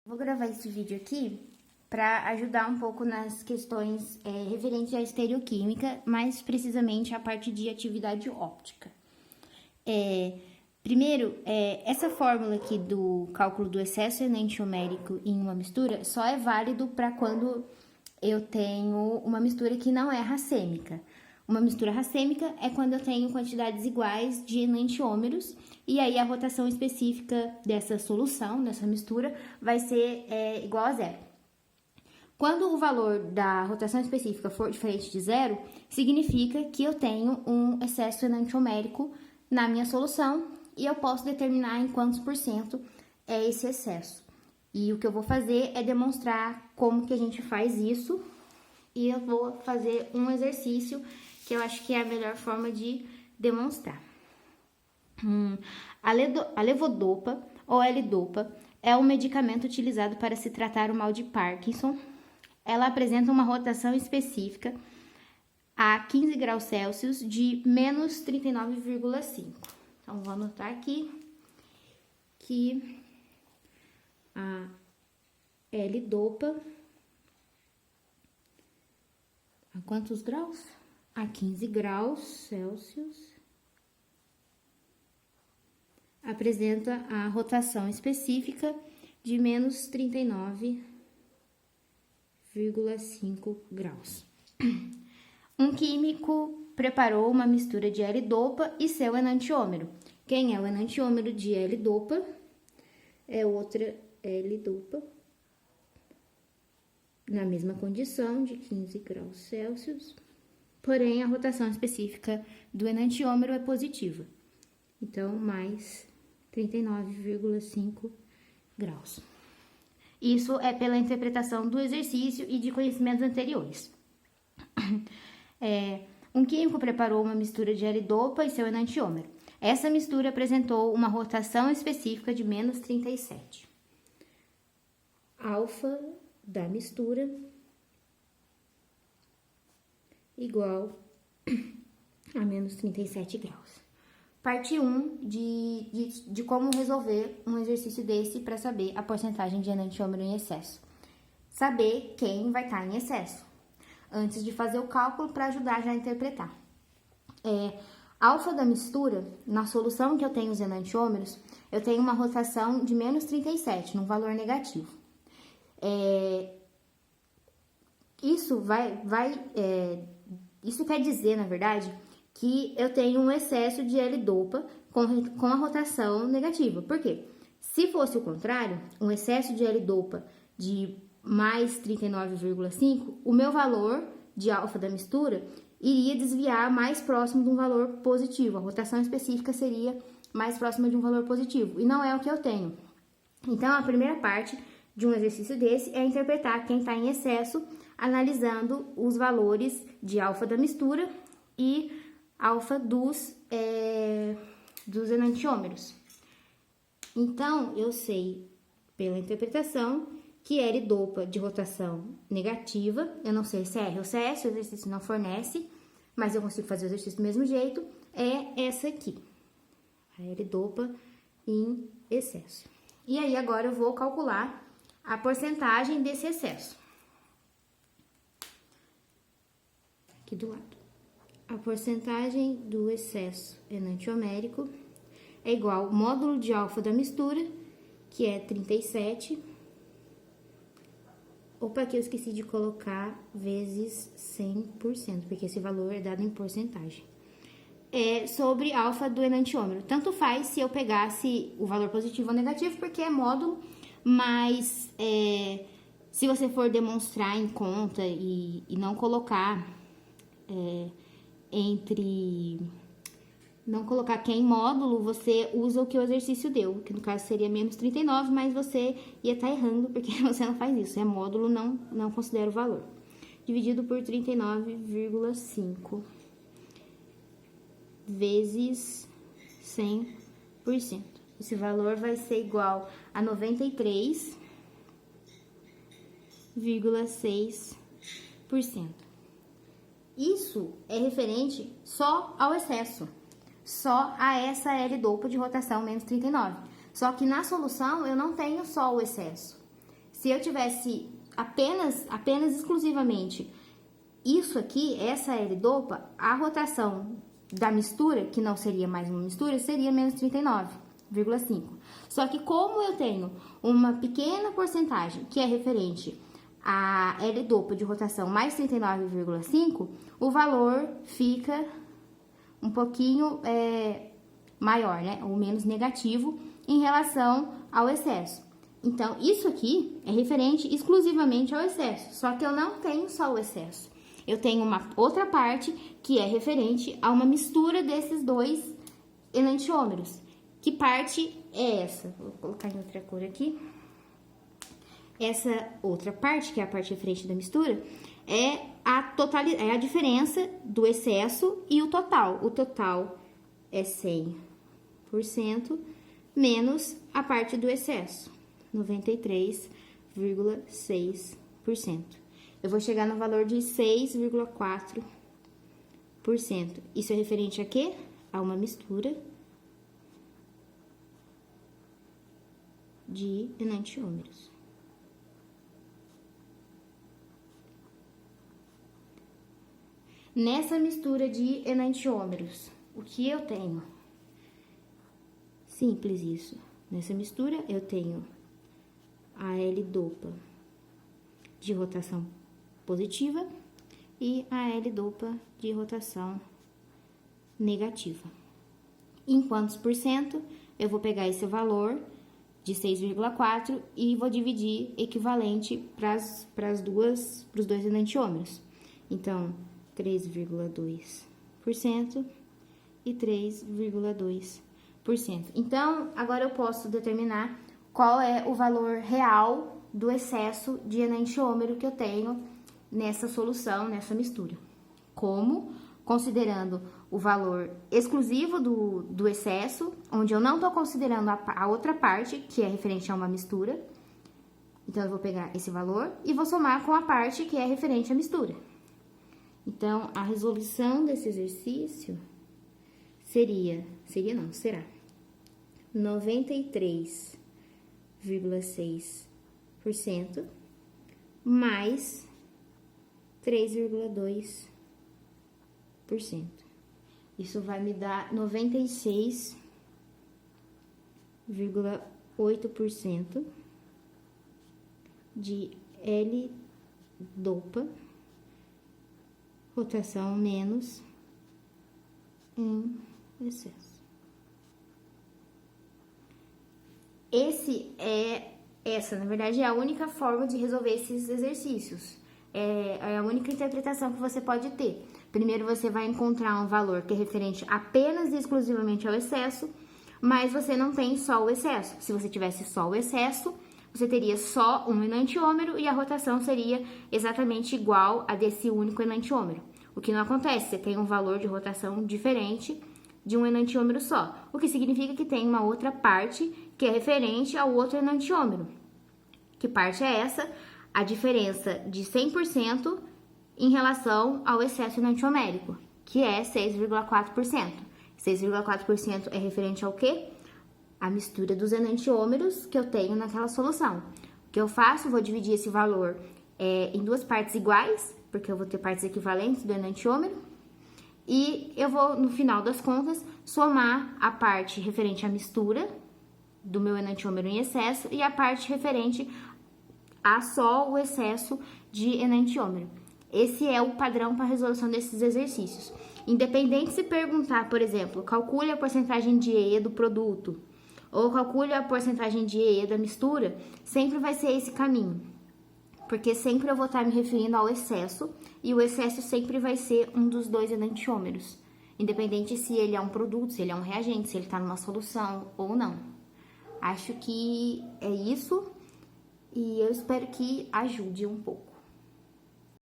Vou gravar esse vídeo aqui para ajudar um pouco nas questões referentes à estereoquímica, mais precisamente a parte de atividade óptica. Primeiro, essa fórmula aqui do cálculo do excesso enantiomérico em uma mistura só é válido para quando eu tenho uma mistura que não é racêmica. Uma mistura racêmica é quando eu tenho quantidades iguais de enantiômeros e aí a rotação específica dessa solução, dessa mistura, vai ser igual a zero. Quando o valor da rotação específica for diferente de zero, significa que eu tenho um excesso enantiomérico na minha solução e eu posso determinar em quantos por cento é esse excesso. E o que eu vou fazer é demonstrar como que a gente faz isso e eu vou fazer um exercício que eu acho que é a melhor forma de demonstrar. A levodopa ou L-dopa é um medicamento utilizado para se tratar o mal de Parkinson. Ela apresenta uma rotação específica a 15 graus Celsius de menos 39,5. Então, vou anotar aqui que a L-dopa a quantos graus? A 15 graus Celsius apresenta a rotação específica de menos 39,5 graus. Um químico preparou uma mistura de L-dopa e seu enantiômero. Quem é o enantiômero de L-dopa? É outra L-dopa, na mesma condição de 15 graus Celsius. Porém, a rotação específica do enantiômero é positiva. Então, mais 39,5 graus. Isso é pela interpretação do exercício e de conhecimentos anteriores. Um químico preparou uma mistura de L-dopa e seu enantiômero. Essa mistura apresentou uma rotação específica de menos 37. Alfa da mistura igual a menos 37 graus. Parte 1 de como resolver um exercício desse para saber a porcentagem de enantiômero em excesso. Saber quem vai estar em excesso, antes de fazer o cálculo para ajudar já a interpretar. Alfa da mistura, na solução que eu tenho os enantiômeros, eu tenho uma rotação de menos 37, num valor negativo. Isso quer dizer, na verdade, que eu tenho um excesso de L-dopa com a rotação negativa. Por quê? Se fosse o contrário, um excesso de L-dopa de mais 39,5, o meu valor de alfa da mistura iria desviar mais próximo de um valor positivo. A rotação específica seria mais próxima de um valor positivo. E não é o que eu tenho. Então, a primeira parte de um exercício desse é interpretar quem está em excesso, analisando os valores de alfa da mistura e alfa dos enantiômeros. Então, eu sei, pela interpretação, que L-dopa de rotação negativa, eu não sei se é R ou se é S, o exercício não fornece, mas eu consigo fazer o exercício do mesmo jeito, é essa aqui, a L-dopa em excesso. E aí, agora eu vou calcular a porcentagem desse excesso. Aqui do lado. A porcentagem do excesso enantiomérico é igual ao módulo de alfa da mistura, que é 37. Opa, aqui eu esqueci de colocar vezes 100%, porque esse valor é dado em porcentagem. Sobre alfa do enantiômero. Tanto faz se eu pegasse o valor positivo ou negativo, porque é módulo, mas se você for demonstrar em conta e não colocar não colocar aqui em módulo, você usa o que o exercício deu, que no caso seria menos 39, mas você ia estar errando, porque você não faz isso, módulo, não considera o valor. Dividido por 39,5 vezes 100%. Esse valor vai ser igual a 93,6%. Isso é referente só ao excesso, só a essa L-dopa de rotação menos 39. Só que na solução eu não tenho só o excesso, Se eu tivesse apenas exclusivamente isso aqui, essa L-dopa, a rotação da mistura, que não seria mais uma mistura, seria menos 39,5. Só que como eu tenho uma pequena porcentagem que é referente a L-dopa de rotação mais 39,5, o valor fica um pouquinho maior, né? Ou menos negativo em relação ao excesso. Então, isso aqui é referente exclusivamente ao excesso, só que eu não tenho só o excesso. Eu tenho uma outra parte que é referente a uma mistura desses dois enantiômeros. Que parte é essa? Vou colocar em outra cor aqui. Essa outra parte, que é a parte referente da mistura, é a diferença do excesso e o total. O total é 100% menos a parte do excesso, 93,6%. Eu vou chegar no valor de 6,4%. Isso é referente a quê? A uma mistura de enantiômeros. Nessa mistura de enantiômeros, o que eu tenho? Simples isso. Nessa mistura, eu tenho a L-dopa de rotação positiva e a L-dopa de rotação negativa. Em quantos por cento? Eu vou pegar esse valor de 6,4 e vou dividir equivalente para os dois enantiômeros. Então, 3,2% e 3,2%. Então, agora eu posso determinar qual é o valor real do excesso de enantiômero que eu tenho nessa solução, nessa mistura. Como? Considerando o valor exclusivo do excesso, onde eu não estou considerando a outra parte, que é referente a uma mistura. Então, eu vou pegar esse valor e vou somar com a parte que é referente à mistura. Então, a resolução desse exercício será 93,6% mais 3,2%. Isso vai me dar 96,8% de L-dopa, rotação menos em excesso. Essa, na verdade, é a única forma de resolver esses exercícios. É a única interpretação que você pode ter. Primeiro, você vai encontrar um valor que é referente apenas e exclusivamente ao excesso, mas você não tem só o excesso. Se você tivesse só o excesso, você teria só um enantiômero e a rotação seria exatamente igual a desse único enantiômero. O que não acontece, você tem um valor de rotação diferente de um enantiômero só, o que significa que tem uma outra parte que é referente ao outro enantiômero. Que parte é essa? A diferença de 100% em relação ao excesso enantiomérico, que é 6,4%. 6,4% é referente ao quê? A mistura dos enantiômeros que eu tenho naquela solução. O que eu faço? Vou dividir esse valor em duas partes iguais, porque eu vou ter partes equivalentes do enantiômero, e eu vou, no final das contas, somar a parte referente à mistura do meu enantiômero em excesso e a parte referente a só o excesso de enantiômero. Esse é o padrão para a resolução desses exercícios. Independente se perguntar, por exemplo, calcule a porcentagem de EE do produto, ou calcule a porcentagem de EE da mistura, sempre vai ser esse caminho. Porque sempre eu vou estar me referindo ao excesso, e o excesso sempre vai ser um dos dois enantiômeros. Independente se ele é um produto, se ele é um reagente, se ele está numa solução ou não. Acho que é isso, e eu espero que ajude um pouco.